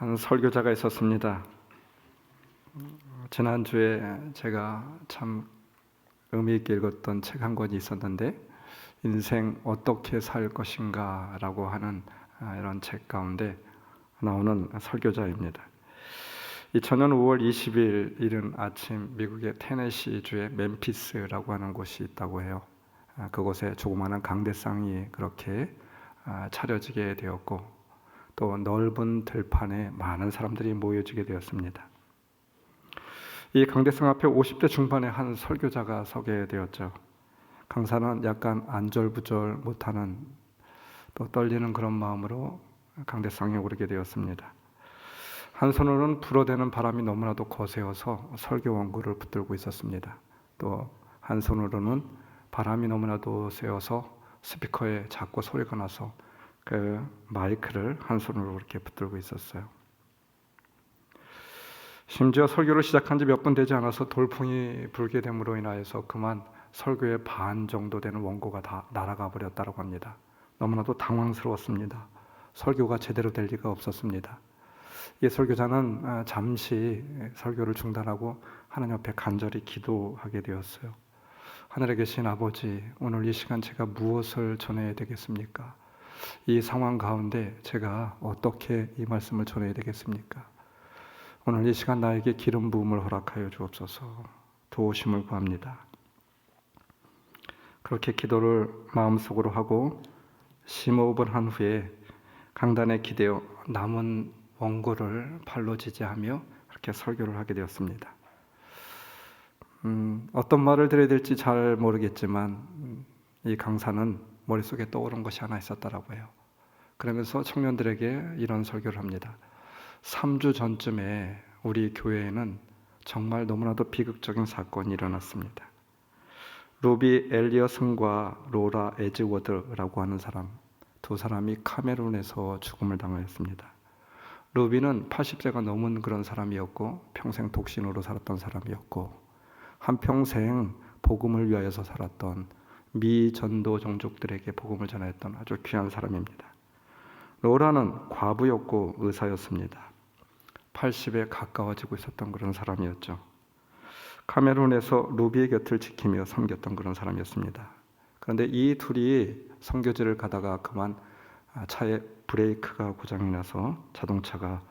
한 설교자가 있었습니다. 지난주에 제가 참 의미 있게 읽었던 책 한 권이 있었는데, 인생 어떻게 살 것인가 라고 하는 이런 책 가운데 나오는 설교자입니다. 2000년 5월 20일 이른 아침, 미국의 테네시주의 멤피스라고 하는 곳이 있다고 해요. 그곳에 조그마한 강대상이 그렇게 차려지게 되었고, 또 넓은 들판에 많은 사람들이 모여지게 되었습니다. 이 강대상 앞에 50대 중반의 한 설교자가 서게 되었죠. 강사는 약간 안절부절 못하는, 또 떨리는 그런 마음으로 강대상에 오르게 되었습니다. 한 손으로는 불어대는 바람이 너무나도 거세어서 설교 원고를 붙들고 있었습니다. 또 한 손으로는 바람이 너무나도 세어서 스피커에 자꾸 소리가 나서 그 마이크를 한 손으로 그렇게 붙들고 있었어요. 심지어 설교를 시작한 지 몇 분 되지 않아서 돌풍이 불게 됨으로 인하여서 그만 설교의 반 정도 되는 원고가 다 날아가 버렸다고 합니다. 너무나도 당황스러웠습니다. 설교가 제대로 될 리가 없었습니다. 이 설교자는 잠시 설교를 중단하고 하나님 앞에 간절히 기도하게 되었어요. 하늘에 계신 아버지, 오늘 이 시간 제가 무엇을 전해야 되겠습니까? 이 상황 가운데 제가 어떻게 이 말씀을 전해야 되겠습니까? 오늘 이 시간 나에게 기름 부음을 허락하여 주옵소서. 도우심을 구합니다. 그렇게 기도를 마음속으로 하고 심호흡을 한 후에 강단에 기대어 남은 원고를 발로 지지하며 그렇게 설교를 하게 되었습니다. 어떤 말을 드려야 될지 잘 모르겠지만 이 강사는 머릿속에 떠오른 것이 하나 있었다라고 해요. 그러면서 청년들에게 이런 설교를 합니다. 3주 전쯤에 우리 교회에는 정말 너무나도 비극적인 사건이 일어났습니다. 루비 엘리어슨과 로라 에즈워드라고 하는 사람, 두 사람이 카메룬에서 죽음을 당하였습니다. 루비는 80세가 넘은 그런 사람이었고 평생 독신으로 살았던 사람이었고 한평생 복음을 위하여서 살았던 미전도 종족들에게 복음을 전하였던 아주 귀한 사람입니다. 로라는 과부였고 의사였습니다. 80에 가까워지고 있었던 그런 사람이었죠. 카메룬에서 루비의 곁을 지키며 섬겼던 그런 사람이었습니다. 그런데 이 둘이 선교지를 가다가 그만 차에 브레이크가 고장이 나서 자동차가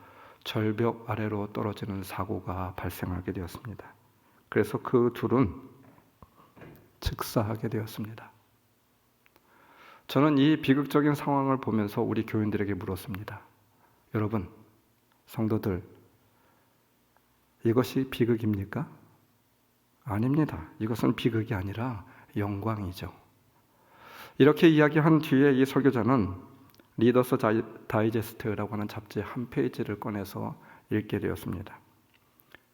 절벽 아래로 떨어지는 사고가 발생하게 되었습니다. 그래서 그 둘은 즉사하게 되었습니다. 저는 이 비극적인 상황을 보면서 우리 교인들에게 물었습니다. 여러분, 성도들, 이것이 비극입니까? 아닙니다. 이것은 비극이 아니라 영광이죠. 이렇게 이야기한 뒤에 이 설교자는 리더스 다이제스트라고 하는 잡지 한 페이지를 꺼내서 읽게 되었습니다.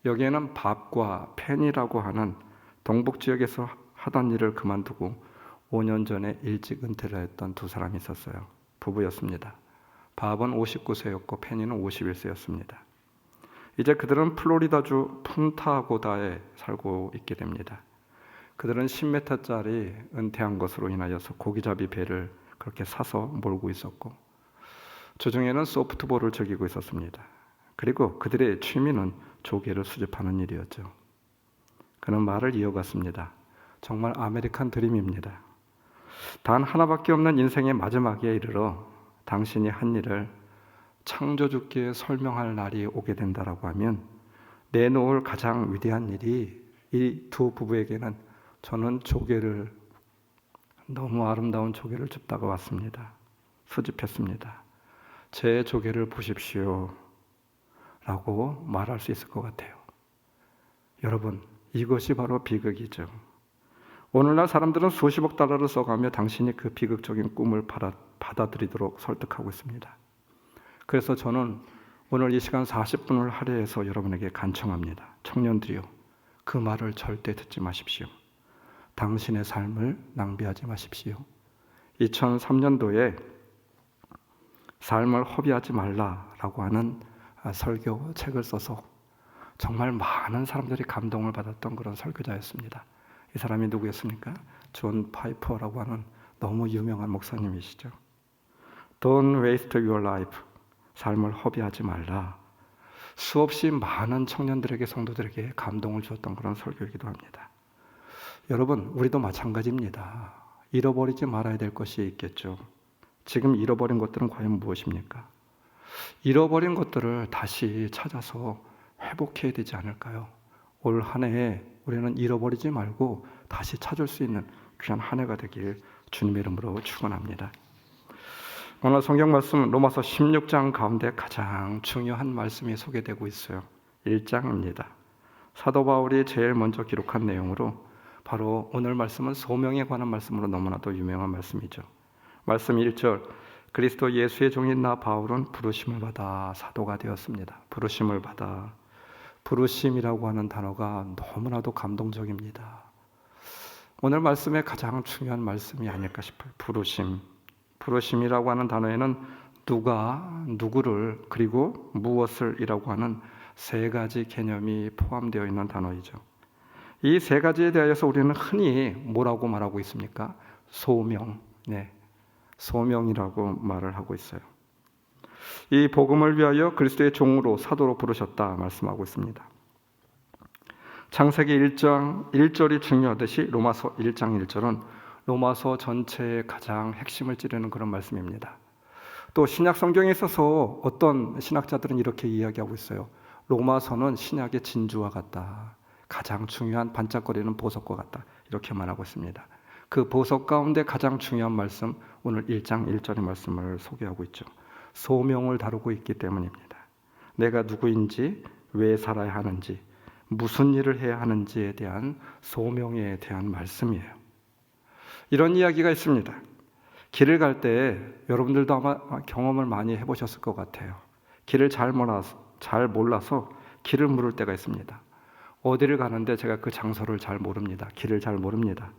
여기에는 밥과 펜이라고 하는 동북 지역에서 하던 일을 그만두고 5년 전에 일찍 은퇴를 했던 두 사람이 있었어요. 부부였습니다. 밥은 59세였고 펜이는 51세였습니다. 이제 그들은 플로리다주 푼타고다에 살고 있게 됩니다. 그들은 10m짜리 은퇴한 것으로 인하여서 고기잡이 배를 그렇게 사서 몰고 있었고 주중에는 소프트볼을 즐기고 있었습니다. 그리고 그들의 취미는 조개를 수집하는 일이었죠. 그는 말을 이어갔습니다. 정말 아메리칸 드림입니다. 단 하나밖에 없는 인생의 마지막에 이르러 당신이 한 일을 창조주께 설명할 날이 오게 된다라고 하면 내놓을 가장 위대한 일이 이 두 부부에게는 저는 조개를, 너무 아름다운 조개를 줍다가 왔습니다. 수집했습니다. 제 조개를 보십시오 라고 말할 수 있을 것 같아요. 여러분, 이것이 바로 비극이죠. 오늘날 사람들은 수십억 달러를 써가며 당신이 그 비극적인 꿈을 받아들이도록 설득하고 있습니다. 그래서 저는 오늘 이 시간 40분을 할애해서 여러분에게 간청합니다. 청년들이요, 그 말을 절대 듣지 마십시오. 당신의 삶을 낭비하지 마십시오. 2003년도에 삶을 허비하지 말라라고 하는 설교 책을 써서 정말 많은 사람들이 감동을 받았던 그런 설교자였습니다. 이 사람이 누구였습니까? 존 파이퍼라고 하는 너무 유명한 목사님이시죠. Don't waste your life. 삶을 허비하지 말라 수없이 많은 청년들에게, 성도들에게 감동을 주었던 그런 설교이기도 합니다. 여러분, 우리도 마찬가지입니다. 잃어버리지 말아야 될 것이 있겠죠. 지금 잃어버린 것들은 과연 무엇입니까? 잃어버린 것들을 다시 찾아서 회복해야 되지 않을까요? 올 한 해에 우리는 잃어버리지 말고 다시 찾을 수 있는 귀한 한 해가 되길 주님의 이름으로 축원합니다. 오늘 성경 말씀 로마서 16장 가운데 가장 중요한 말씀이 소개되고 있어요. 1장입니다. 사도 바울이 제일 먼저 기록한 내용으로 바로 오늘 말씀은 소명에 관한 말씀으로 너무나도 유명한 말씀이죠. 말씀 1절, 그리스도 예수의 종인 나 바울은 부르심을 받아 사도가 되었습니다. 부르심을 받아. 부르심이라고 하는 단어가 너무나도 감동적입니다. 오늘 말씀의 가장 중요한 말씀이 아닐까 싶어요. 부르심. 부르심이라고 하는 단어에는 누가, 누구를, 그리고 무엇을 이라고 하는 세 가지 개념이 포함되어 있는 단어이죠. 이 세 가지에 대해서 우리는 흔히 뭐라고 말하고 있습니까? 소명. 네, 소명이라고 말을 하고 있어요. 이 복음을 위하여 그리스도의 종으로 사도로 부르셨다 말씀하고 있습니다. 창세기 1장 1절이 중요하듯이 로마서 1장 1절은 로마서 전체의 가장 핵심을 찌르는 그런 말씀입니다. 또 신약 성경에 있어서 어떤 신학자들은 이렇게 이야기하고 있어요. 로마서는 신약의 진주와 같다. 가장 중요한 반짝거리는 보석과 같다. 이렇게 말하고 있습니다. 그 보석 가운데 가장 중요한 말씀, 오늘 1장 1절의 말씀을 소개하고 있죠. 소명을 다루고 있기 때문입니다. 내가 누구인지, 왜 살아야 하는지, 무슨 일을 해야 하는지에 대한 소명에 대한 말씀이에요. 이런 이야기가 있습니다. 길을 갈 때 여러분들도 아마 경험을 많이 해보셨을 것 같아요. 길을 잘 몰라서 길을 물을 때가 있습니다. 어디를 가는데 제가 그 장소를 잘 모릅니다. 길을 잘 모릅니다.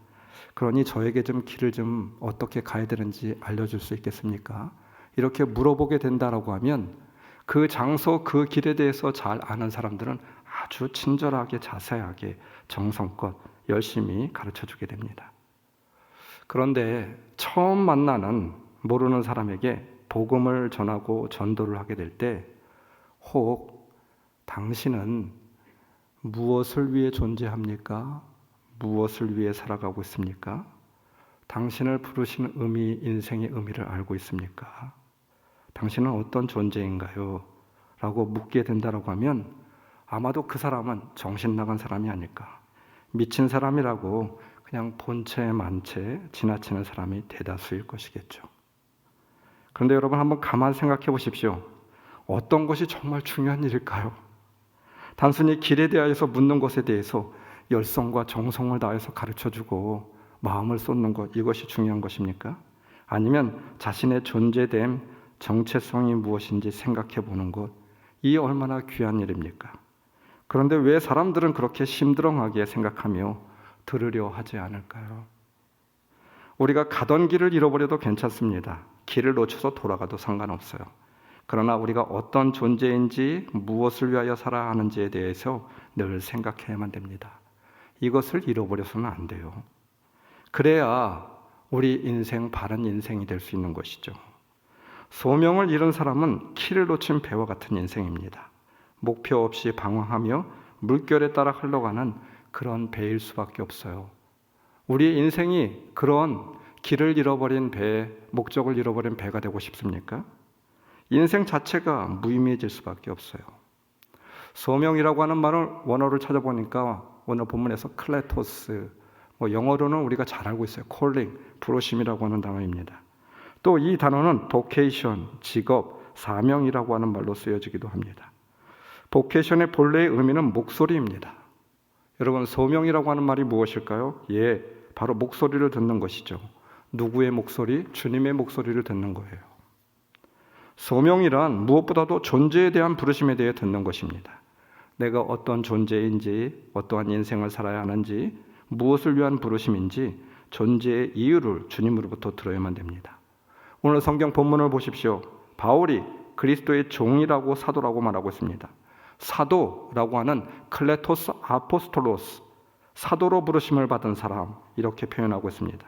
그러니 저에게 좀 길을 좀 어떻게 가야 되는지 알려줄 수 있겠습니까? 이렇게 물어보게 된다라고 하면 그 장소, 그 길에 대해서 잘 아는 사람들은 아주 친절하게, 자세하게, 정성껏 열심히 가르쳐주게 됩니다. 그런데 처음 만나는 모르는 사람에게 복음을 전하고 전도를 하게 될 때 혹 당신은 무엇을 위해 존재합니까? 무엇을 위해 살아가고 있습니까? 당신을 부르신 의미, 인생의 의미를 알고 있습니까? 당신은 어떤 존재인가요? 라고 묻게 된다고 하면 아마도 그 사람은 정신 나간 사람이 아닐까. 미친 사람이라고 그냥 본체 만체 지나치는 사람이 대다수일 것이겠죠. 그런데 여러분 한번 가만 생각해 보십시오. 어떤 것이 정말 중요한 일일까요? 단순히 길에 대하여서 묻는 것에 대해서 열성과 정성을 다해서 가르쳐주고 마음을 쏟는 것, 이것이 중요한 것입니까? 아니면 자신의 존재됨, 정체성이 무엇인지 생각해 보는 것, 이 얼마나 귀한 일입니까? 그런데 왜 사람들은 그렇게 심드렁하게 생각하며 들으려 하지 않을까요? 우리가 가던 길을 잃어버려도 괜찮습니다. 길을 놓쳐서 돌아가도 상관없어요. 그러나 우리가 어떤 존재인지, 무엇을 위하여 살아야 하는지에 대해서 늘 생각해야만 됩니다. 이것을 잃어버려서는 안 돼요. 그래야 우리 인생, 바른 인생이 될 수 있는 것이죠. 소명을 잃은 사람은 키를 놓친 배와 같은 인생입니다. 목표 없이 방황하며 물결에 따라 흘러가는 그런 배일 수밖에 없어요. 우리 인생이 그런 길을 잃어버린 배, 목적을 잃어버린 배가 되고 싶습니까? 인생 자체가 무의미해질 수밖에 없어요. 소명이라고 하는 말을 원어를 찾아보니까 오늘 본문에서 클레토스, 영어로는 우리가 잘 알고 있어요. 콜링, 부르심이라고 하는 단어입니다. 또 이 단어는 보케이션, 직업, 사명이라고 하는 말로 쓰여지기도 합니다. 보케이션의 본래의 의미는 목소리입니다. 여러분, 소명이라고 하는 말이 무엇일까요? 예, 바로 목소리를 듣는 것이죠. 누구의 목소리? 주님의 목소리를 듣는 거예요. 소명이란 무엇보다도 존재에 대한 부르심에 대해 듣는 것입니다. 내가 어떤 존재인지, 어떠한 인생을 살아야 하는지, 무엇을 위한 부르심인지 존재의 이유를 주님으로부터 들어야만 됩니다. 오늘 성경 본문을 보십시오. 바울이 그리스도의 종이라고 사도라고 말하고 있습니다. 사도라고 하는 클레토스 아포스톨로스, 사도로 부르심을 받은 사람, 이렇게 표현하고 있습니다.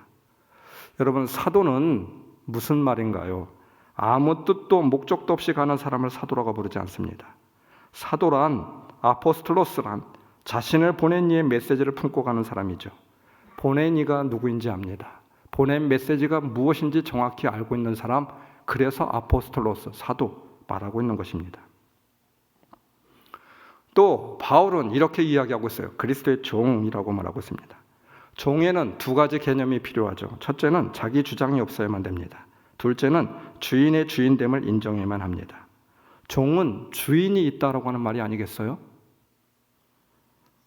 여러분, 사도는 무슨 말인가요? 아무 뜻도 목적도 없이 가는 사람을 사도라고 부르지 않습니다. 사도란, 아포스톨로스란 자신을 보낸 이의 메시지를 품고 가는 사람이죠. 보낸 이가 누구인지 압니다. 보낸 메시지가 무엇인지 정확히 알고 있는 사람, 그래서 아포스톨로스, 사도 말하고 있는 것입니다. 또 바울은 이렇게 이야기하고 있어요. 그리스도의 종이라고 말하고 있습니다. 종에는 두 가지 개념이 필요하죠. 첫째는 자기 주장이 없어야만 됩니다. 둘째는 주인의 주인됨을 인정해야만 합니다. 종은 주인이 있다라고 하는 말이 아니겠어요?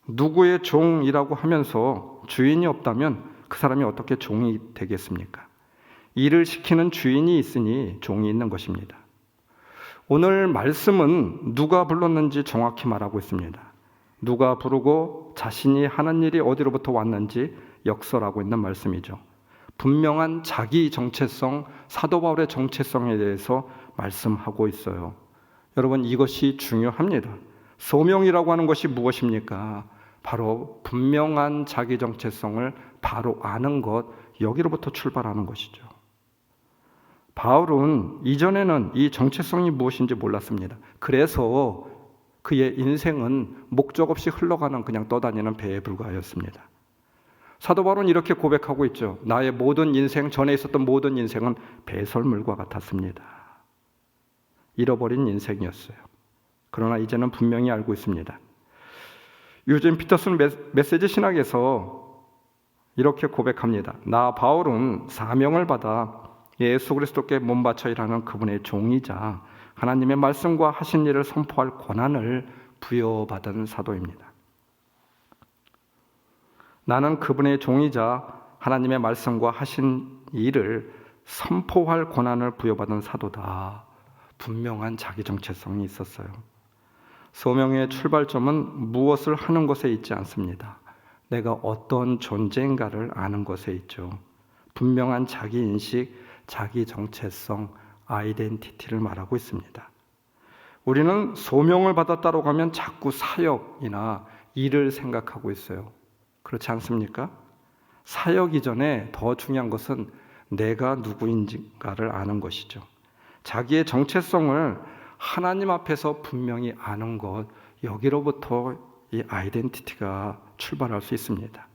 누구의 종이라고 하면서 주인이 없다면 그 사람이 어떻게 종이 되겠습니까? 일을 시키는 주인이 있으니 종이 있는 것입니다. 오늘 말씀은 누가 불렀는지 정확히 말하고 있습니다. 누가 부르고 자신이 하는 일이 어디로부터 왔는지 역설하고 있는 말씀이죠. 분명한 자기 정체성, 사도 바울의 정체성에 대해서 말씀하고 있어요. 여러분, 이것이 중요합니다. 소명이라고 하는 것이 무엇입니까? 바로 분명한 자기 정체성을 바로 아는 것, 여기로부터 출발하는 것이죠. 바울은 이전에는 이 정체성이 무엇인지 몰랐습니다. 그래서 그의 인생은 목적 없이 흘러가는 그냥 떠다니는 배에 불과하였습니다. 사도 바울은 이렇게 고백하고 있죠. 나의 모든 인생, 전에 있었던 모든 인생은 배설물과 같았습니다. 잃어버린 인생이었어요. 그러나 이제는 분명히 알고 있습니다. 유진 피터슨 메시지 신학에서 이렇게 고백합니다. 나 바울은 사명을 받아 예수 그리스도께 몸 바쳐 일하는 그분의 종이자 하나님의 말씀과 하신 일을 선포할 권한을 부여받은 사도입니다. 나는 그분의 종이자 하나님의 말씀과 하신 일을 선포할 권한을 부여받은 사도다. 분명한 자기 정체성이 있었어요. 소명의 출발점은 무엇을 하는 것에 있지 않습니다. 내가 어떤 존재인가를 아는 것에 있죠. 분명한 자기 인식, 자기 정체성, 아이덴티티를 말하고 있습니다. 우리는 소명을 받았다고 하면 자꾸 사역이나 일을 생각하고 있어요. 그렇지 않습니까? 사역 이전에 더 중요한 것은 내가 누구인가를 아는 것이죠. 자기의 정체성을 하나님 앞에서 분명히 아는 것, 여기로부터 이 아이덴티티가 출발할 수 있습니다.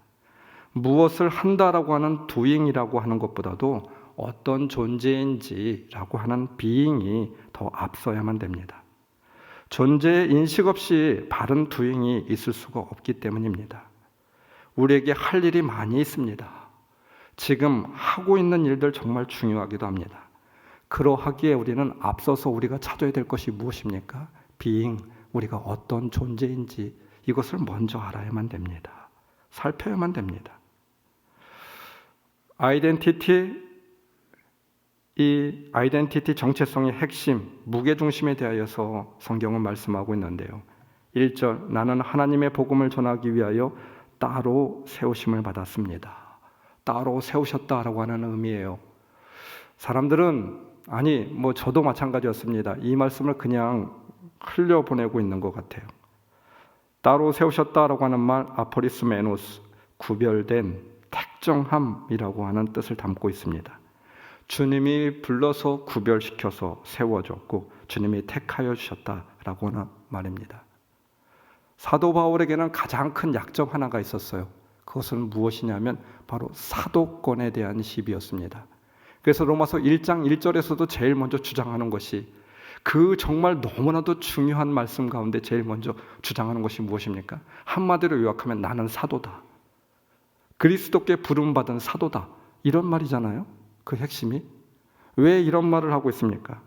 무엇을 한다라고 하는 doing이라고 하는 것보다도 어떤 존재인지라고 하는 being이 더 앞서야만 됩니다. 존재의 인식 없이 바른 doing이 있을 수가 없기 때문입니다. 우리에게 할 일이 많이 있습니다. 지금 하고 있는 일들 정말 중요하기도 합니다. 그러하기에 우리는 앞서서 우리가 찾아야 될 것이 무엇입니까? being, 우리가 어떤 존재인지 이것을 먼저 알아야만 됩니다. 살펴야만 됩니다. 이 아이덴티티 정체성의 핵심, 무게중심에 대하여서 성경은 말씀하고 있는데요. 1절, 나는 하나님의 복음을 전하기 위하여 따로 세우심을 받았습니다. 따로 세우셨다라고 하는 의미예요. 사람들은 저도 마찬가지였습니다. 이 말씀을 그냥 흘려보내고 있는 것 같아요. 따로 세우셨다라고 하는 말, 아포리스메노스, 구별된, 택정함이라고 하는 뜻을 담고 있습니다. 주님이 불러서 구별시켜서 세워줬고 주님이 택하여 주셨다라고 하는 말입니다. 사도 바울에게는 가장 큰 약점 하나가 있었어요. 그것은 무엇이냐면 바로 사도권에 대한 시비였습니다. 그래서 로마서 1장 1절에서도 제일 먼저 주장하는 것이, 그 정말 너무나도 중요한 말씀 가운데 제일 먼저 주장하는 것이 무엇입니까? 한마디로 요약하면 나는 사도다. 그리스도께 부름받은 사도다. 이런 말이잖아요. 그 핵심이. 왜 이런 말을 하고 있습니까?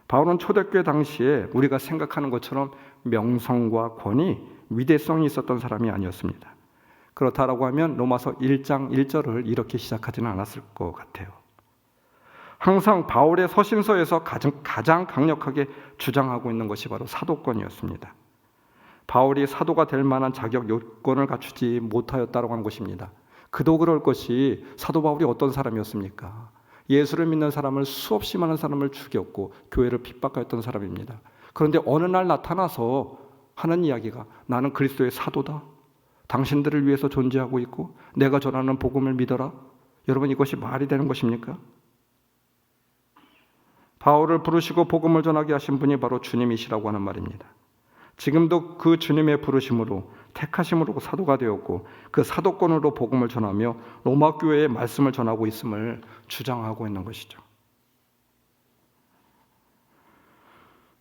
바울은 초대교회 당시에 우리가 생각하는 것처럼 명성과 권위, 위대성이 있었던 사람이 아니었습니다. 그렇다라고 하면 로마서 1장 1절을 이렇게 시작하지는 않았을 것 같아요. 항상 바울의 서신서에서 가장 강력하게 주장하고 있는 것이 바로 사도권이었습니다. 바울이 사도가 될 만한 자격 요건을 갖추지 못하였다고 하는 것입니다. 그도 그럴 것이 사도 바울이 어떤 사람이었습니까? 예수를 믿는 사람을 수없이 많은 사람을 죽였고 교회를 핍박하였던 사람입니다. 그런데 어느 날 나타나서 하는 이야기가, 나는 그리스도의 사도다. 당신들을 위해서 존재하고 있고 내가 전하는 복음을 믿어라. 여러분, 이것이 말이 되는 것입니까? 바울을 부르시고 복음을 전하게 하신 분이 바로 주님이시라고 하는 말입니다. 지금도 그 주님의 부르심으로 택하심으로 사도가 되었고 그 사도권으로 복음을 전하며 로마 교회의 말씀을 전하고 있음을 주장하고 있는 것이죠.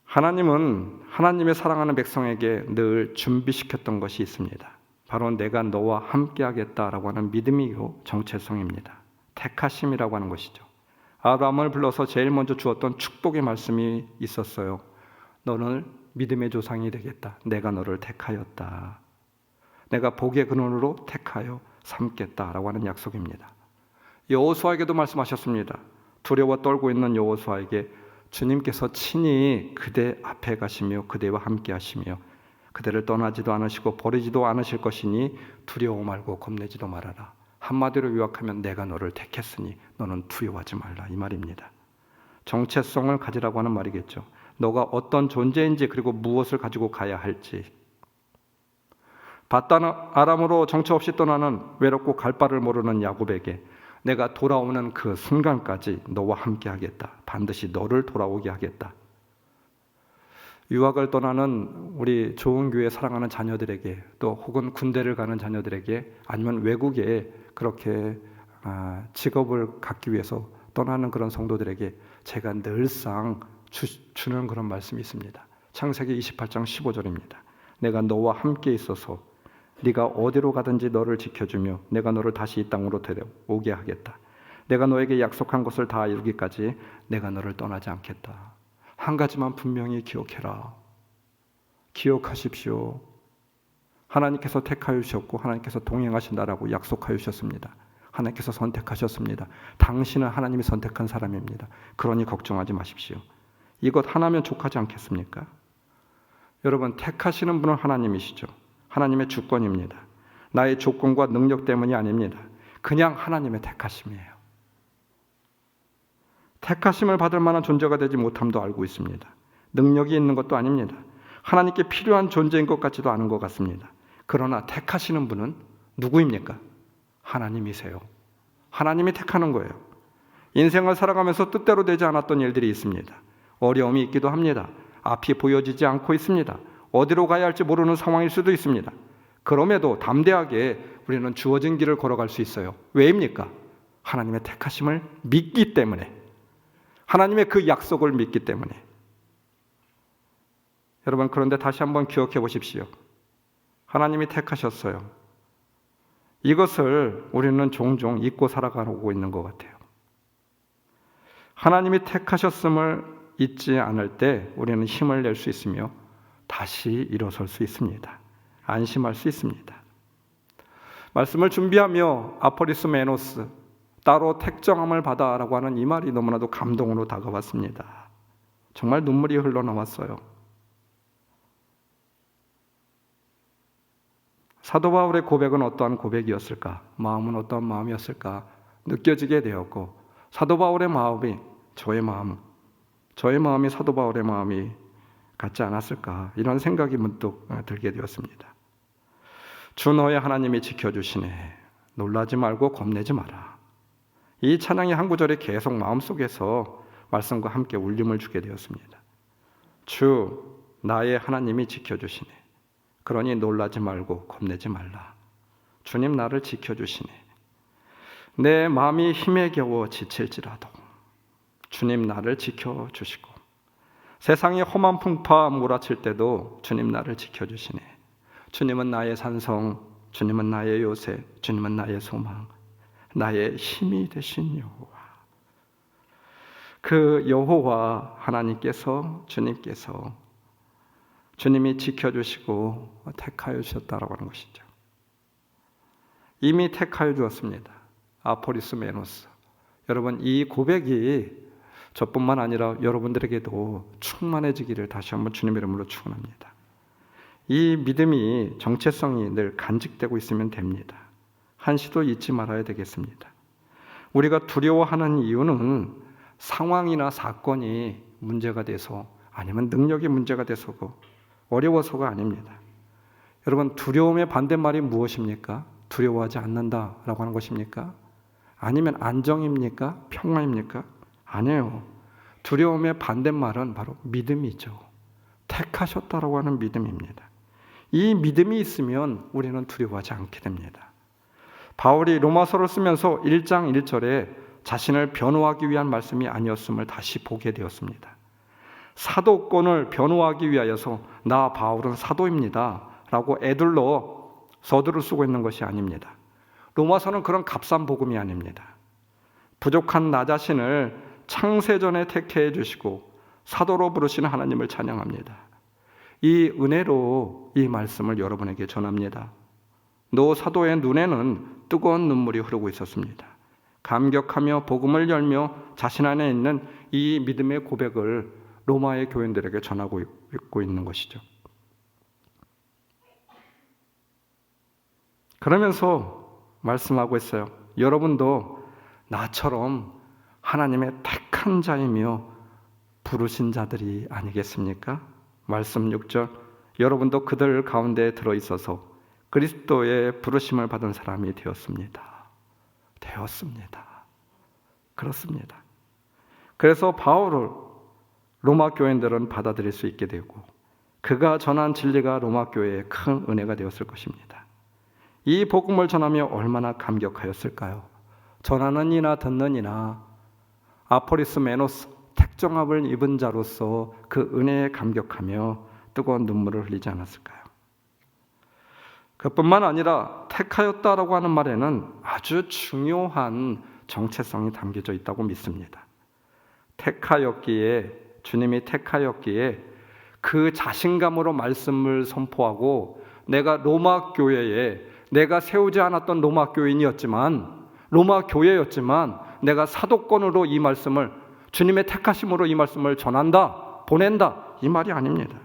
하나님은 하나님의 사랑하는 백성에게 늘 준비시켰던 것이 있습니다. 바로 내가 너와 함께하겠다라고 하는 믿음이요 정체성입니다. 택하심이라고 하는 것이죠. 아브라함을 불러서 제일 먼저 주었던 축복의 말씀이 있었어요. 너는 믿음의 조상이 되겠다. 내가 너를 택하였다. 내가 복의 근원으로 택하여 삼겠다라고 하는 약속입니다. 여호수아에게도 말씀하셨습니다. 두려워 떨고 있는 여호수아에게 주님께서 친히 그대 앞에 가시며 그대와 함께 하시며 그대를 떠나지도 않으시고 버리지도 않으실 것이니 두려워 말고 겁내지도 말아라. 한마디로 요약하면 내가 너를 택했으니 너는 두려워하지 말라 이 말입니다. 정체성을 가지라고 하는 말이겠죠. 너가 어떤 존재인지 그리고 무엇을 가지고 가야 할지. 바단 아람으로 정처 없이 떠나는 외롭고 갈 바를 모르는 야곱에게 내가 돌아오는 그 순간까지 너와 함께 하겠다. 반드시 너를 돌아오게 하겠다. 유학을 떠나는 우리 좋은 교회 사랑하는 자녀들에게 또 혹은 군대를 가는 자녀들에게 아니면 외국에 그렇게 직업을 갖기 위해서 떠나는 그런 성도들에게 제가 늘상 주는 그런 말씀이 있습니다. 창세기 28장 15절입니다. 내가 너와 함께 있어서 네가 어디로 가든지 너를 지켜주며 내가 너를 다시 이 땅으로 데려오게 하겠다. 내가 너에게 약속한 것을 다 이루기까지 내가 너를 떠나지 않겠다. 한 가지만 분명히 기억해라. 기억하십시오. 하나님께서 택하여 주셨고 하나님께서 동행하신다라고 약속하여 주셨습니다. 하나님께서 선택하셨습니다. 당신은 하나님이 선택한 사람입니다. 그러니 걱정하지 마십시오. 이것 하나면 족하지 않겠습니까? 여러분, 택하시는 분은 하나님이시죠. 하나님의 주권입니다. 나의 조건과 능력 때문이 아닙니다. 그냥 하나님의 택하심이에요. 택하심을 받을 만한 존재가 되지 못함도 알고 있습니다. 능력이 있는 것도 아닙니다. 하나님께 필요한 존재인 것 같지도 않은 것 같습니다. 그러나 택하시는 분은 누구입니까? 하나님이세요. 하나님이 택하는 거예요. 인생을 살아가면서 뜻대로 되지 않았던 일들이 있습니다. 어려움이 있기도 합니다. 앞이 보여지지 않고 있습니다. 어디로 가야 할지 모르는 상황일 수도 있습니다. 그럼에도 담대하게 우리는 주어진 길을 걸어갈 수 있어요. 왜입니까? 하나님의 택하심을 믿기 때문에, 하나님의 그 약속을 믿기 때문에. 여러분, 그런데 다시 한번 기억해 보십시오. 하나님이 택하셨어요. 이것을 우리는 종종 잊고 살아가고 있는 것 같아요. 하나님이 택하셨음을 잊지 않을 때 우리는 힘을 낼 수 있으며 다시 일어설 수 있습니다. 안심할 수 있습니다. 말씀을 준비하며 아포리스 메노스, 따로 택정함을 받아라고 하는 이 말이 너무나도 감동으로 다가왔습니다. 정말 눈물이 흘러나왔어요. 사도 바울의 고백은 어떠한 고백이었을까? 마음은 어떠한 마음이었을까? 느껴지게 되었고, 사도 바울의 마음이 저의 마음이 사도 바울의 마음이 같지 않았을까? 이런 생각이 문득 들게 되었습니다. 주 너의 하나님이 지켜주시네. 놀라지 말고 겁내지 마라. 이 찬양의 한 구절이 계속 마음속에서 말씀과 함께 울림을 주게 되었습니다. 주 나의 하나님이 지켜주시네. 그러니 놀라지 말고 겁내지 말라. 주님 나를 지켜주시네. 내 마음이 힘에 겨워 지칠지라도 주님 나를 지켜주시고, 세상이 험한 풍파 몰아칠 때도 주님 나를 지켜주시네. 주님은 나의 산성, 주님은 나의 요새, 주님은 나의 소망, 나의 힘이 되신 여호와. 그 여호와 하나님께서, 주님이 지켜주시고 택하여 주셨다라고 하는 것이죠. 이미 택하여 주었습니다. 아포리스 메노스. 여러분, 이 고백이 저뿐만 아니라 여러분들에게도 충만해지기를 다시 한번 주님의 이름으로 축원합니다. 이 믿음이, 정체성이 늘 간직되고 있으면 됩니다. 한시도 잊지 말아야 되겠습니다. 우리가 두려워하는 이유는 상황이나 사건이 문제가 돼서, 아니면 능력이 문제가 돼서고 어려워서가 아닙니다. 여러분, 두려움의 반대말이 무엇입니까? 두려워하지 않는다라고 하는 것입니까? 아니면 안정입니까? 평화입니까? 아니에요. 두려움의 반대말은 바로 믿음이죠. 택하셨다라고 하는 믿음입니다. 이 믿음이 있으면 우리는 두려워하지 않게 됩니다. 바울이 로마서를 쓰면서 1장 1절에 자신을 변호하기 위한 말씀이 아니었음을 다시 보게 되었습니다. 사도권을 변호하기 위하여서 나 바울은 사도입니다 라고 애들러 서두를 쓰고 있는 것이 아닙니다. 로마서는 그런 값싼 복음이 아닙니다. 부족한 나 자신을 창세전에 택해 주시고 사도로 부르시는 하나님을 찬양합니다. 이 은혜로 이 말씀을 여러분에게 전합니다. 노 사도의 눈에는 뜨거운 눈물이 흐르고 있었습니다. 감격하며 복음을 열며 자신 안에 있는 이 믿음의 고백을 로마의 교인들에게 전하고 있고 있는 것이죠. 그러면서 말씀하고 있어요. 여러분도 나처럼 하나님의 택한 자이며 부르신 자들이 아니겠습니까? 말씀 6절, 여러분도 그들 가운데 들어있어서 그리스도의 부르심을 받은 사람이 되었습니다. 그렇습니다. 그래서 바울을 로마 교인들은 받아들일 수 있게 되고 그가 전한 진리가 로마 교회에 큰 은혜가 되었을 것입니다. 이 복음을 전하며 얼마나 감격하였을까요? 전하는 이나 듣는 이나 아포리스 메노스 택정합을 입은 자로서 그 은혜에 감격하며 뜨거운 눈물을 흘리지 않았을까요? 그뿐만 아니라 택하였다라고 하는 말에는 아주 중요한 정체성이 담겨져 있다고 믿습니다. 주님이 택하였기에 그 자신감으로 말씀을 선포하고 내가 로마 교회에 내가 세우지 않았던 로마 교인이었지만 로마 교회였지만 내가 사도권으로 이 말씀을 주님의 택하심으로 이 말씀을 전한다, 보낸다 이 말이 아닙니다.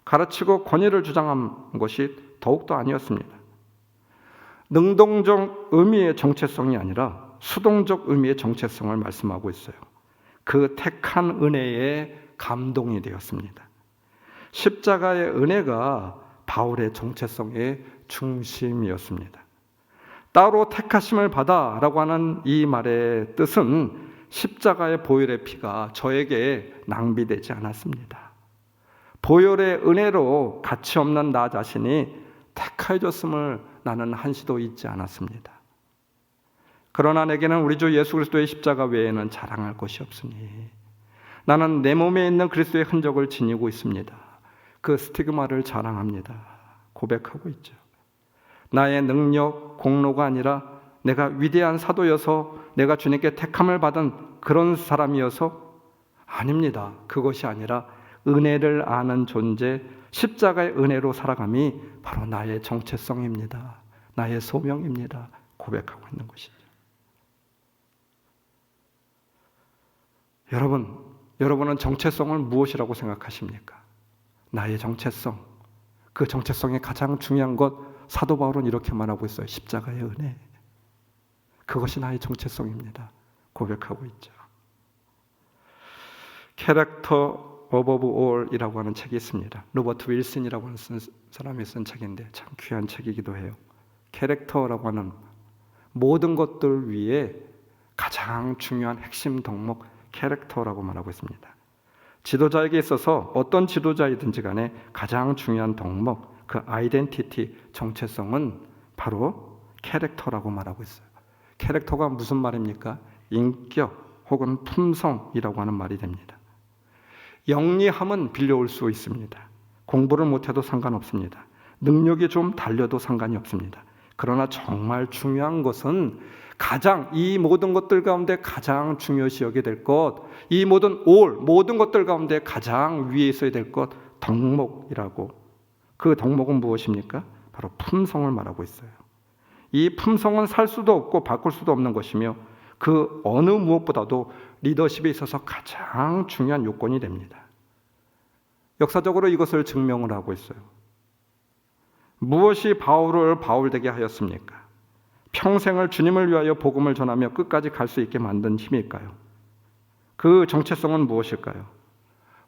가르치고 권위를 주장한 것이 더욱더 아니었습니다. 능동적 의미의 정체성이 아니라 수동적 의미의 정체성을 말씀하고 있어요. 그 택한 은혜에 감동이 되었습니다. 십자가의 은혜가 바울의 정체성의 중심이었습니다. 따로 택하심을 받아라고 하는 이 말의 뜻은 십자가의 보혈의 피가 저에게 낭비되지 않았습니다. 보혈의 은혜로 가치 없는 나 자신이 택하여졌음을 나는 한시도 잊지 않았습니다. 그러나 내게는 우리 주 예수 그리스도의 십자가 외에는 자랑할 것이 없으니 나는 내 몸에 있는 그리스도의 흔적을 지니고 있습니다. 그 스티그마를 자랑합니다. 고백하고 있죠. 나의 능력, 공로가 아니라 내가 위대한 사도여서 내가 주님께 택함을 받은 그런 사람이어서 아닙니다. 그것이 아니라 은혜를 아는 존재, 십자가의 은혜로 살아감이 바로 나의 정체성입니다. 나의 소명입니다. 고백하고 있는 것이죠. 여러분은 정체성을 무엇이라고 생각하십니까? 나의 정체성, 그 정체성의 가장 중요한 것 사도 바울은 이렇게 말하고 있어요. 십자가의 은혜. 그것이 나의 정체성입니다. 고백하고 있죠. 캐릭터 오브 올이라고 하는 책이 있습니다. 로버트 윌슨이라고 하는 사람이 쓴 책인데 참 귀한 책이기도 해요. 캐릭터라고 하는 모든 것들 위에 가장 중요한 핵심 덕목 캐릭터라고 말하고 있습니다. 지도자에게 있어서 어떤 지도자이든지 간에 가장 중요한 덕목, 그 아이덴티티, 정체성은 바로 캐릭터라고 말하고 있어요. 캐릭터가 무슨 말입니까? 인격 혹은 품성이라고 하는 말이 됩니다. 영리함은 빌려올 수 있습니다. 공부를 못해도 상관없습니다. 능력이 좀 달려도 상관이 없습니다. 그러나 정말 중요한 것은 가장 이 모든 것들 가운데 가장 중요시 여겨야 될 것, 이 모든 것들 가운데 가장 위에 있어야 될 것, 덕목이라고. 그 덕목은 무엇입니까? 바로 품성을 말하고 있어요. 이 품성은 살 수도 없고 바꿀 수도 없는 것이며 그 어느 무엇보다도 리더십에 있어서 가장 중요한 요건이 됩니다. 역사적으로 이것을 증명을 하고 있어요. 무엇이 바울을 바울되게 하였습니까? 평생을 주님을 위하여 복음을 전하며 끝까지 갈 수 있게 만든 힘일까요? 그 정체성은 무엇일까요?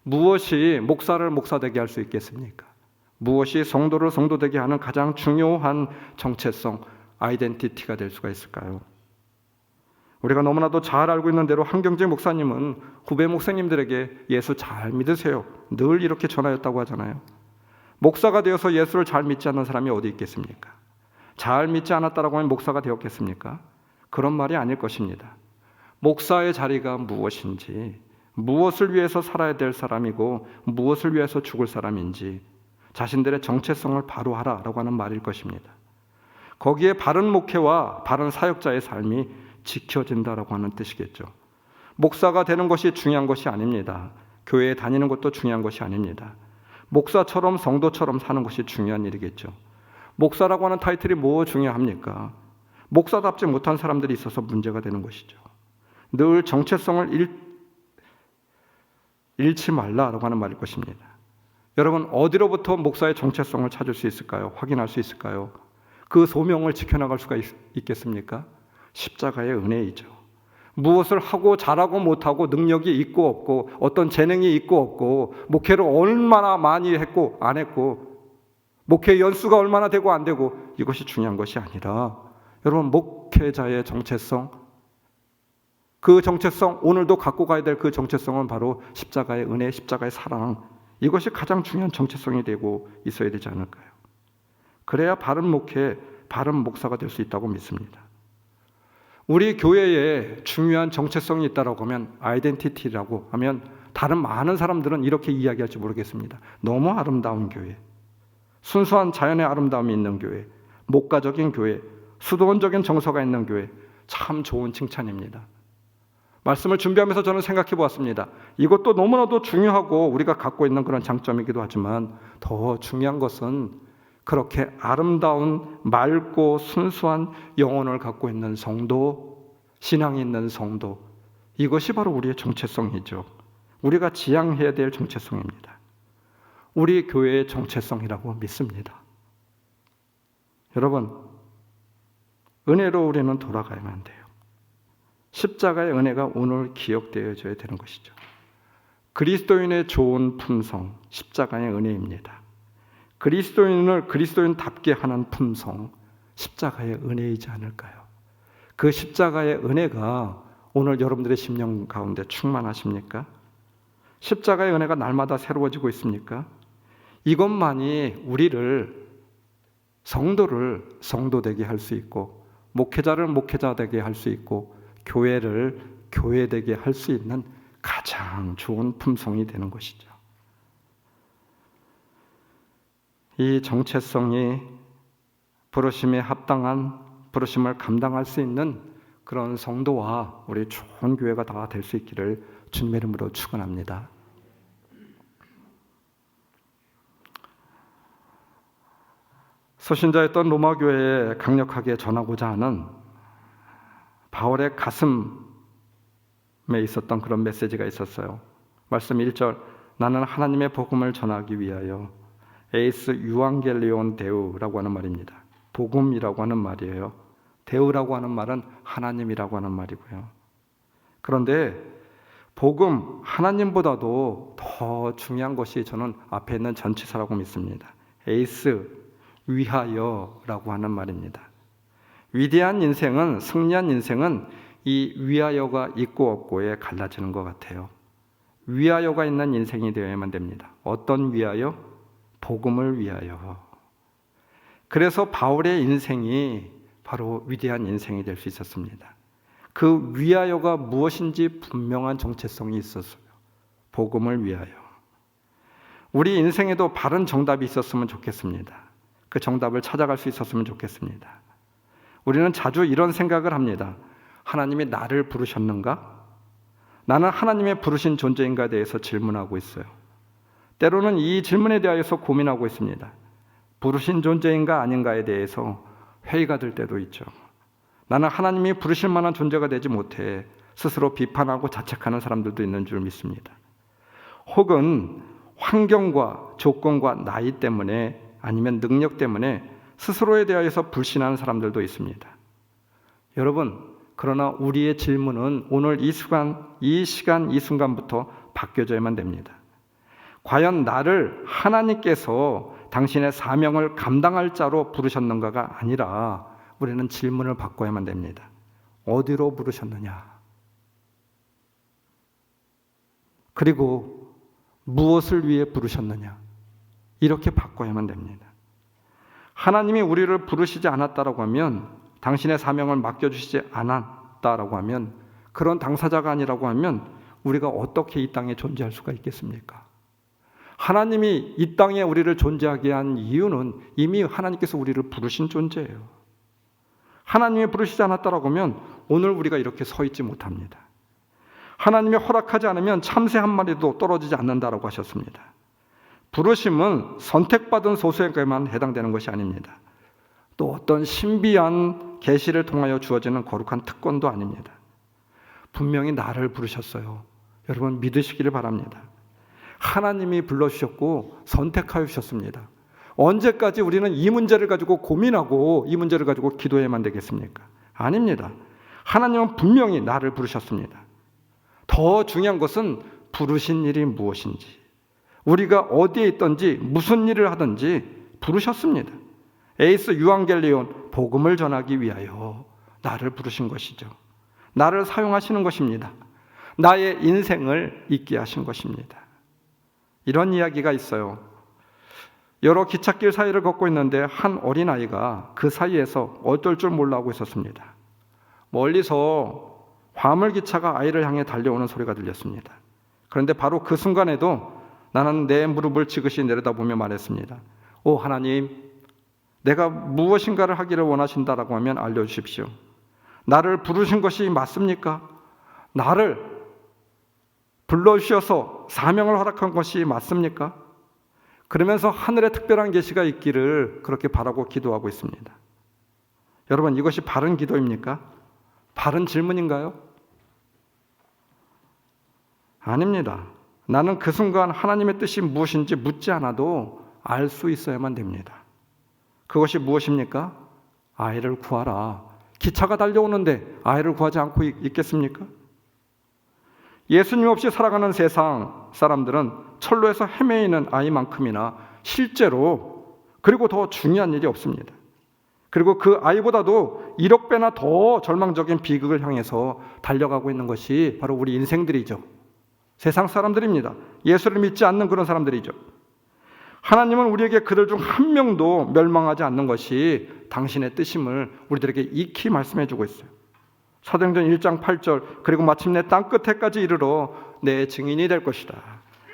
무엇이 목사를 목사되게 할 수 있겠습니까? 무엇이 성도를 성도되게 하는 가장 중요한 정체성, 아이덴티티가 될 수가 있을까요? 우리가 너무나도 잘 알고 있는 대로 한경재 목사님은 후배 목사님들에게 예수 잘 믿으세요, 늘 이렇게 전하였다고 하잖아요. 목사가 되어서 예수를 잘 믿지 않는 사람이 어디 있겠습니까? 잘 믿지 않았다라고 하면 목사가 되었겠습니까? 그런 말이 아닐 것입니다. 목사의 자리가 무엇인지, 무엇을 위해서 살아야 될 사람이고 무엇을 위해서 죽을 사람인지 자신들의 정체성을 바로 하라라고 하는 말일 것입니다. 거기에 바른 목회와 바른 사역자의 삶이 지켜진다라고 하는 뜻이겠죠. 목사가 되는 것이 중요한 것이 아닙니다. 교회에 다니는 것도 중요한 것이 아닙니다. 목사처럼 성도처럼 사는 것이 중요한 일이겠죠. 목사라고 하는 타이틀이 뭐 중요합니까? 목사답지 못한 사람들이 있어서 문제가 되는 것이죠. 늘 정체성을 잃지 말라라고 하는 말일 것입니다. 여러분, 어디로부터 목사의 정체성을 찾을 수 있을까요? 확인할 수 있을까요? 그 소명을 지켜나갈 수가 있겠습니까? 십자가의 은혜이죠. 무엇을 하고 잘하고 못하고 능력이 있고 없고 어떤 재능이 있고 없고 목회를 얼마나 많이 했고 안 했고 목회 연수가 얼마나 되고 안 되고 이것이 중요한 것이 아니라 여러분, 목회자의 정체성, 그 정체성, 오늘도 갖고 가야 될 그 정체성은 바로 십자가의 은혜, 십자가의 사랑, 이것이 가장 중요한 정체성이 되고 있어야 되지 않을까요? 그래야 바른 목회, 바른 목사가 될 수 있다고 믿습니다. 우리 교회에 중요한 정체성이 있다고 하면, 아이덴티티라고 하면 다른 많은 사람들은 이렇게 이야기할지 모르겠습니다. 너무 아름다운 교회, 순수한 자연의 아름다움이 있는 교회, 목가적인 교회, 수도원적인 정서가 있는 교회, 참 좋은 칭찬입니다. 말씀을 준비하면서 저는 생각해 보았습니다. 이것도 너무나도 중요하고 우리가 갖고 있는 그런 장점이기도 하지만 더 중요한 것은 그렇게 아름다운 맑고 순수한 영혼을 갖고 있는 성도, 신앙이 있는 성도, 이것이 바로 우리의 정체성이죠. 우리가 지향해야 될 정체성입니다. 우리 교회의 정체성이라고 믿습니다. 여러분, 은혜로 우리는 돌아가야만 돼요. 십자가의 은혜가 오늘 기억되어져야 되는 것이죠. 그리스도인의 좋은 품성, 십자가의 은혜입니다. 그리스도인을 그리스도인답게 하는 품성, 십자가의 은혜이지 않을까요? 그 십자가의 은혜가 오늘 여러분들의 심령 가운데 충만하십니까? 십자가의 은혜가 날마다 새로워지고 있습니까? 이것만이 우리를, 성도를 성도되게 할 수 있고 목회자를 목회자되게 할 수 있고 교회를 교회되게 할 수 있는 가장 좋은 품성이 되는 것이죠. 이 정체성이 부르심에 합당한 부르심을 감당할 수 있는 그런 성도와 우리 좋은 교회가 다 될 수 있기를 주님의 이름으로 축원합니다. 서신자였던 로마 교회에 강력하게 전하고자 하는 바울의 가슴에 있었던 그런 메시지가 있었어요. 말씀 1절, 나는 하나님의 복음을 전하기 위하여 에이스 유앙겔리온 데우라고 하는 말입니다. 복음이라고 하는 말이에요. 데우라고 하는 말은 하나님이라고 하는 말이고요. 그런데 복음, 하나님보다도 더 중요한 것이 저는 앞에 있는 전치사라고 믿습니다. 에이스, 위하여라고 하는 말입니다. 위대한 인생은, 승리한 인생은 이 위하여가 있고 없고에 갈라지는 것 같아요. 위하여가 있는 인생이 되어야만 됩니다. 어떤 위하여? 복음을 위하여. 그래서 바울의 인생이 바로 위대한 인생이 될 수 있었습니다. 그 위하여가 무엇인지 분명한 정체성이 있었어요. 복음을 위하여. 우리 인생에도 바른 정답이 있었으면 좋겠습니다. 그 정답을 찾아갈 수 있었으면 좋겠습니다. 우리는 자주 이런 생각을 합니다. 하나님이 나를 부르셨는가? 나는 하나님의 부르신 존재인가에 대해서 질문하고 있어요. 때로는 이 질문에 대하여서 고민하고 있습니다. 부르신 존재인가 아닌가에 대해서 회의가 될 때도 있죠. 나는 하나님이 부르실 만한 존재가 되지 못해 스스로 비판하고 자책하는 사람들도 있는 줄 믿습니다. 혹은 환경과 조건과 나이 때문에 아니면 능력 때문에 스스로에 대하여서 불신하는 사람들도 있습니다. 여러분, 그러나 우리의 질문은 오늘 이 시간, 이 순간부터 바뀌어져야만 됩니다. 과연 나를 하나님께서 당신의 사명을 감당할 자로 부르셨는가가 아니라 우리는 질문을 바꿔야만 됩니다. 어디로 부르셨느냐? 그리고 무엇을 위해 부르셨느냐? 이렇게 바꿔야만 됩니다. 하나님이 우리를 부르시지 않았다라고 하면, 당신의 사명을 맡겨주시지 않았다라고 하면, 그런 당사자가 아니라고 하면 우리가 어떻게 이 땅에 존재할 수가 있겠습니까? 하나님이 이 땅에 우리를 존재하게 한 이유는 이미 하나님께서 우리를 부르신 존재예요. 하나님이 부르시지 않았다라고 하면 오늘 우리가 이렇게 서 있지 못합니다. 하나님이 허락하지 않으면 참새 한 마리도 떨어지지 않는다라고 하셨습니다. 부르심은 선택받은 소수에게만 해당되는 것이 아닙니다. 또 어떤 신비한 계시를 통하여 주어지는 거룩한 특권도 아닙니다. 분명히 나를 부르셨어요. 여러분 믿으시기를 바랍니다. 하나님이 불러주셨고 선택하여 주셨습니다. 언제까지 우리는 이 문제를 가지고 고민하고 이 문제를 가지고 기도해야만 되겠습니까? 아닙니다. 하나님은 분명히 나를 부르셨습니다. 더 중요한 것은 부르신 일이 무엇인지, 우리가 어디에 있든지 무슨 일을 하든지 부르셨습니다. 에이스 유앙겔리온, 복음을 전하기 위하여 나를 부르신 것이죠. 나를 사용하시는 것입니다. 나의 인생을 있게 하신 것입니다. 이런 이야기가 있어요. 여러 기찻길 사이를 걷고 있는데 한 어린아이가 그 사이에서 어떨 줄 몰라 하고 있었습니다. 멀리서 화물기차가 아이를 향해 달려오는 소리가 들렸습니다. 그런데 바로 그 순간에도 나는 내 무릎을 지그시 내려다보며 말했습니다. 오 하나님, 내가 무엇인가를 하기를 원하신다라고 하면 알려주십시오. 나를 부르신 것이 맞습니까? 나를 불러주셔서 사명을 허락한 것이 맞습니까? 그러면서 하늘에 특별한 계시가 있기를 그렇게 바라고 기도하고 있습니다. 여러분 이것이 바른 기도입니까? 바른 질문인가요? 아닙니다. 나는 그 순간 하나님의 뜻이 무엇인지 묻지 않아도 알 수 있어야만 됩니다. 그것이 무엇입니까? 아이를 구하라. 기차가 달려오는데 아이를 구하지 않고 있겠습니까? 예수님 없이 살아가는 세상 사람들은 철로에서 헤매이는 아이만큼이나 실제로 그리고 더 중요한 일이 없습니다. 그리고 그 아이보다도 1억 배나 더 절망적인 비극을 향해서 달려가고 있는 것이 바로 우리 인생들이죠. 세상 사람들입니다. 예수를 믿지 않는 그런 사람들이죠. 하나님은 우리에게 그들 중 한 명도 멸망하지 않는 것이 당신의 뜻임을 우리들에게 익히 말씀해 주고 있어요. 사도행전 1장 8절, 그리고 마침내 땅끝에까지 이르러 내 증인이 될 것이다.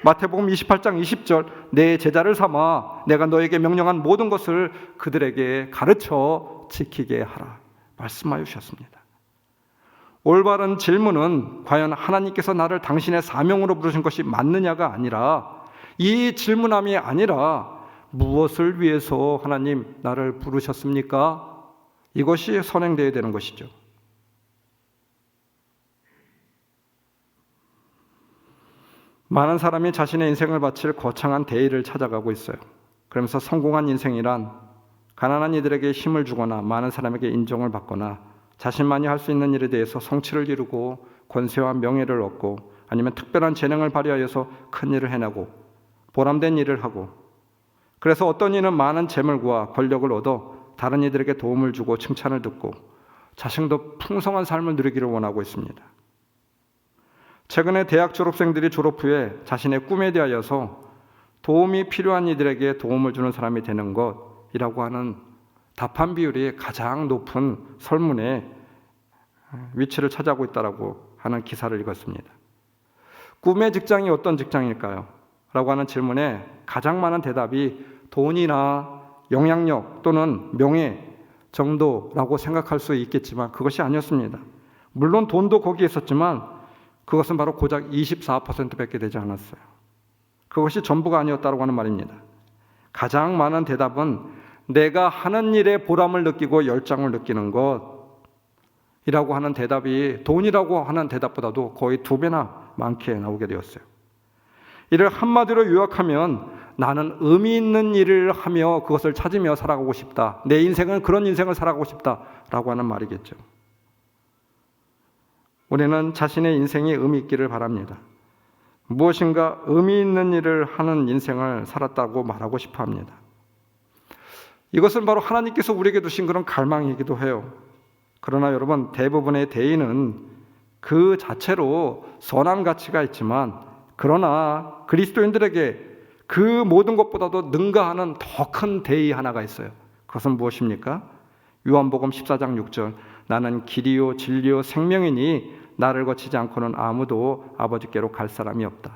마태복음 28장 20절, 내 제자를 삼아 내가 너에게 명령한 모든 것을 그들에게 가르쳐 지키게 하라 말씀하여 주셨습니다. 올바른 질문은 과연 하나님께서 나를 당신의 사명으로 부르신 것이 맞느냐가 아니라, 이 질문함이 아니라 무엇을 위해서 하나님 나를 부르셨습니까? 이것이 선행되어야 되는 것이죠. 많은 사람이 자신의 인생을 바칠 거창한 대의를 찾아가고 있어요. 그러면서 성공한 인생이란 가난한 이들에게 힘을 주거나 많은 사람에게 인정을 받거나 자신만이 할 수 있는 일에 대해서 성취를 이루고 권세와 명예를 얻고 아니면 특별한 재능을 발휘하여서 큰 일을 해내고 보람된 일을 하고, 그래서 어떤 이는 많은 재물과 권력을 얻어 다른 이들에게 도움을 주고 칭찬을 듣고 자신도 풍성한 삶을 누리기를 원하고 있습니다. 최근에 대학 졸업생들이 졸업 후에 자신의 꿈에 대하여서 도움이 필요한 이들에게 도움을 주는 사람이 되는 것이라고 하는 답한 비율이 가장 높은 설문에 위치를 차지하고 있다고 하는 기사를 읽었습니다. 꿈의 직장이 어떤 직장일까요? 라고 하는 질문에 가장 많은 대답이 돈이나 영향력 또는 명예 정도라고 생각할 수 있겠지만 그것이 아니었습니다. 물론 돈도 거기에 있었지만 그것은 바로 고작 24%밖에 되지 않았어요. 그것이 전부가 아니었다고 하는 말입니다. 가장 많은 대답은 내가 하는 일에 보람을 느끼고 열정을 느끼는 것이라고 하는 대답이 돈이라고 하는 대답보다도 거의 2배나 많게 나오게 되었어요. 이를 한마디로 요약하면 나는 의미 있는 일을 하며 그것을 찾으며 살아가고 싶다. 내 인생은 그런 인생을 살아가고 싶다라고 하는 말이겠죠. 우리는 자신의 인생이 의미 있기를 바랍니다. 무엇인가 의미 있는 일을 하는 인생을 살았다고 말하고 싶어 합니다. 이것은 바로 하나님께서 우리에게 두신 그런 갈망이기도 해요. 그러나 여러분, 대부분의 대의는 그 자체로 선한 가치가 있지만, 그러나 그리스도인들에게 그 모든 것보다도 능가하는 더 큰 대의 하나가 있어요. 그것은 무엇입니까? 요한복음 14장 6절, 나는 길이요 진리요 생명이니 나를 거치지 않고는 아무도 아버지께로 갈 사람이 없다.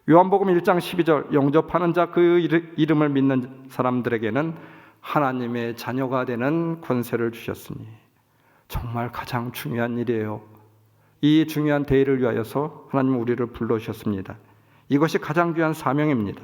요한복음 1장 12절, 영접하는 자 그 이름을 믿는 사람들에게는 하나님의 자녀가 되는 권세를 주셨으니, 정말 가장 중요한 일이에요. 이 중요한 대의를 위하여서 하나님은 우리를 불러주셨습니다. 이것이 가장 귀한 사명입니다.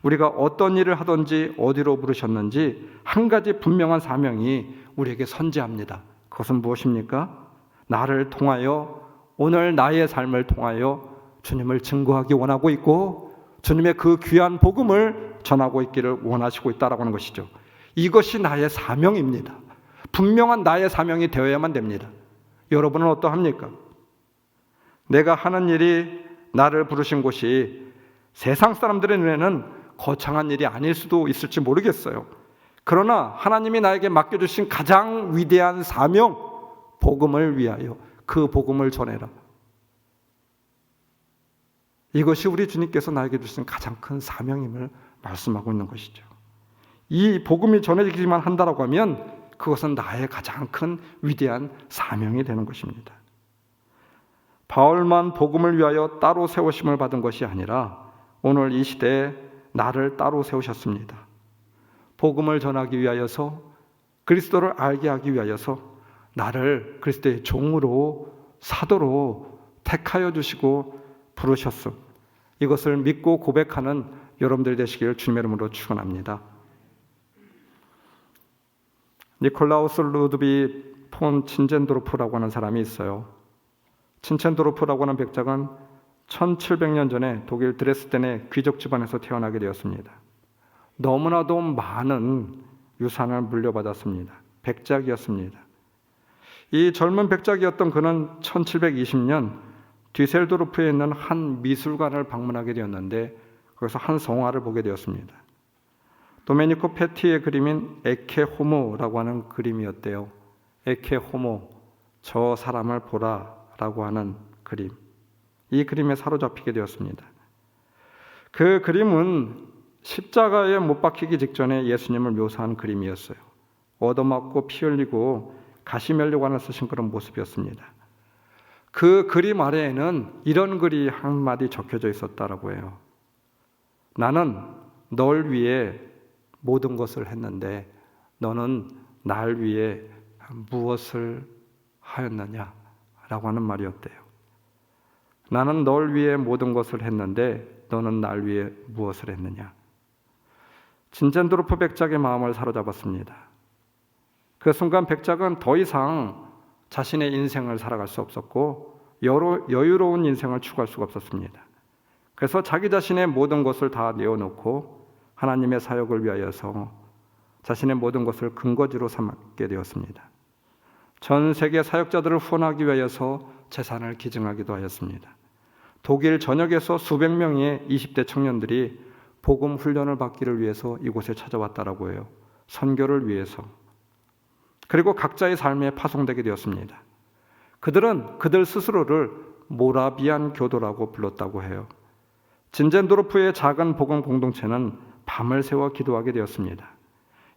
우리가 어떤 일을 하든지 어디로 부르셨는지 한 가지 분명한 사명이 우리에게 선지합니다. 그것은 무엇입니까? 나를 통하여, 오늘 나의 삶을 통하여 주님을 증거하기 원하고 있고 주님의 그 귀한 복음을 전하고 있기를 원하시고 있다라고 하는 것이죠. 이것이 나의 사명입니다. 분명한 나의 사명이 되어야만 됩니다. 여러분은 어떠합니까? 내가 하는 일이, 나를 부르신 곳이 세상 사람들의 눈에는 거창한 일이 아닐 수도 있을지 모르겠어요. 그러나 하나님이 나에게 맡겨주신 가장 위대한 사명, 복음을 위하여 그 복음을 전해라. 이것이 우리 주님께서 나에게 주신 가장 큰 사명임을 말씀하고 있는 것이죠. 이 복음이 전해지기만 한다라고 하면 그것은 나의 가장 큰 위대한 사명이 되는 것입니다. 바울만 복음을 위하여 따로 세우심을 받은 것이 아니라 오늘 이 시대에 나를 따로 세우셨습니다. 복음을 전하기 위하여서, 그리스도를 알게 하기 위하여서 나를 그리스도의 종으로, 사도로 택하여 주시고 부르셨음. 이것을 믿고 고백하는 여러분들 되시기를 주님의 이름으로 축원합니다. 니콜라우스 루드비 폰 친젠도르프라고 하는 사람이 있어요. 친첸도르프라고 하는 백작은 1700년 전에 독일 드레스덴의 귀족 집안에서 태어나게 되었습니다. 너무나도 많은 유산을 물려받았습니다. 백작이었습니다. 이 젊은 백작이었던 그는 1720년 뒤셀도르프에 있는 한 미술관을 방문하게 되었는데 거기서 한 성화를 보게 되었습니다. 도메니코 페티의 그림인 에케 호모라고 하는 그림이었대요. 에케 호모, 저 사람을 보라 라고 하는 그림. 이 그림에 사로잡히게 되었습니다. 그 그림은 십자가에 못 박히기 직전에 예수님을 묘사한 그림이었어요. 얻어맞고 피 흘리고 가시면류관을 쓰신 그런 모습이었습니다. 그 그림 아래에는 이런 글이 한마디 적혀져 있었다라고 해요. 나는 널 위해 모든 것을 했는데 너는 날 위해 무엇을 하였느냐? 라고 하는 말이었대요. 나는 널 위해 모든 것을 했는데 너는 날 위해 무엇을 했느냐? 진젠도르프 백작의 마음을 사로잡았습니다. 그 순간 백작은 더 이상 자신의 인생을 살아갈 수 없었고 여유로운 인생을 추구할 수가 없었습니다. 그래서 자기 자신의 모든 것을 다 내어놓고 하나님의 사역을 위하여서 자신의 모든 것을 근거지로 삼게 되었습니다. 전 세계 사역자들을 후원하기 위하여서 재산을 기증하기도 하였습니다. 독일 전역에서 수백 명의 20대 청년들이 복음 훈련을 받기를 위해서 이곳에 찾아왔다라고 해요. 선교를 위해서. 그리고 각자의 삶에 파송되게 되었습니다. 그들은 그들 스스로를 모라비안 교도라고 불렀다고 해요. 진젠도르프의 작은 복음 공동체는 밤을 새워 기도하게 되었습니다.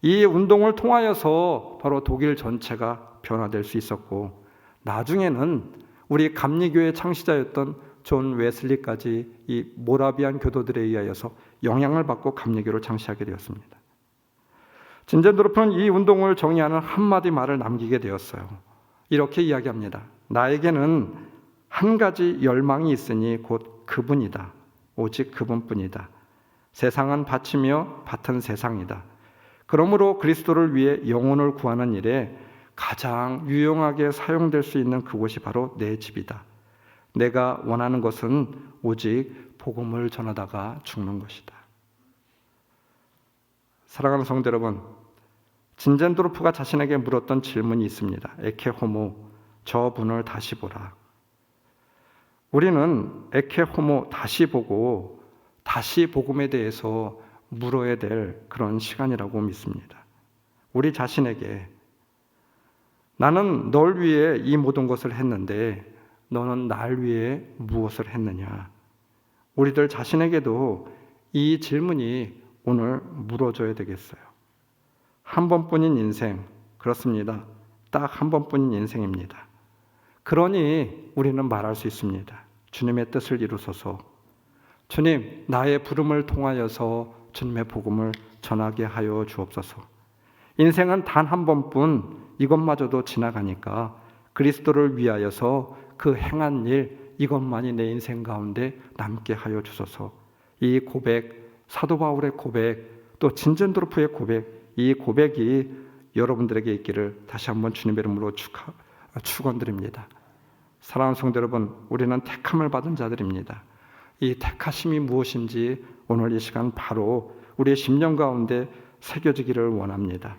이 운동을 통하여서 바로 독일 전체가 변화될 수 있었고, 나중에는 우리 감리교의 창시자였던 존 웨슬리까지 이 모라비안 교도들에 의하여서 영향을 받고 감리교를 창시하게 되었습니다. 진젠도르프는 이 운동을 정의하는 한마디 말을 남기게 되었어요. 이렇게 이야기합니다. 나에게는 한 가지 열망이 있으니 곧 그분이다. 오직 그분뿐이다. 세상은 밭이며 밭은 세상이다. 그러므로 그리스도를 위해 영혼을 구하는 일에 가장 유용하게 사용될 수 있는 그곳이 바로 내 집이다. 내가 원하는 것은 오직 복음을 전하다가 죽는 것이다. 사랑하는 성도 여러분, 진젠도르프가 자신에게 물었던 질문이 있습니다. 에케 호모, 저분을 다시 보라. 우리는 에케 호모 다시 보고 다시 복음에 대해서 물어야 될 그런 시간이라고 믿습니다. 우리 자신에게 나는 널 위해 이 모든 것을 했는데 너는 날 위해 무엇을 했느냐? 우리들 자신에게도 이 질문이 오늘 물어줘야 되겠어요. 한 번뿐인 인생, 그렇습니다. 딱 한 번뿐인 인생입니다. 그러니 우리는 말할 수 있습니다. 주님의 뜻을 이루소서. 주님, 나의 부름을 통하여서 주님의 복음을 전하게 하여 주옵소서. 인생은 단 한 번뿐 이것마저도 지나가니까 그리스도를 위하여서 그 행한 일 이것만이 내 인생 가운데 남게 하여 주소서. 이 고백, 사도 바울의 고백, 또 진젠도르프의 고백, 이 고백이 여러분들에게 있기를 다시 한번 주님의 이름으로 축원드립니다. 사랑하는 성도 여러분, 우리는 택함을 받은 자들입니다. 이 택하심이 무엇인지 오늘 이 시간 바로 우리의 심령 가운데 새겨지기를 원합니다.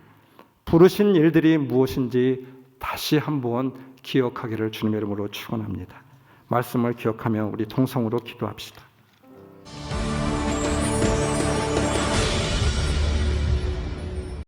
부르신 일들이 무엇인지 다시 한번 기억하기를 주님의 이름으로 축원합니다. 말씀을 기억하며 우리 통성으로 기도합시다.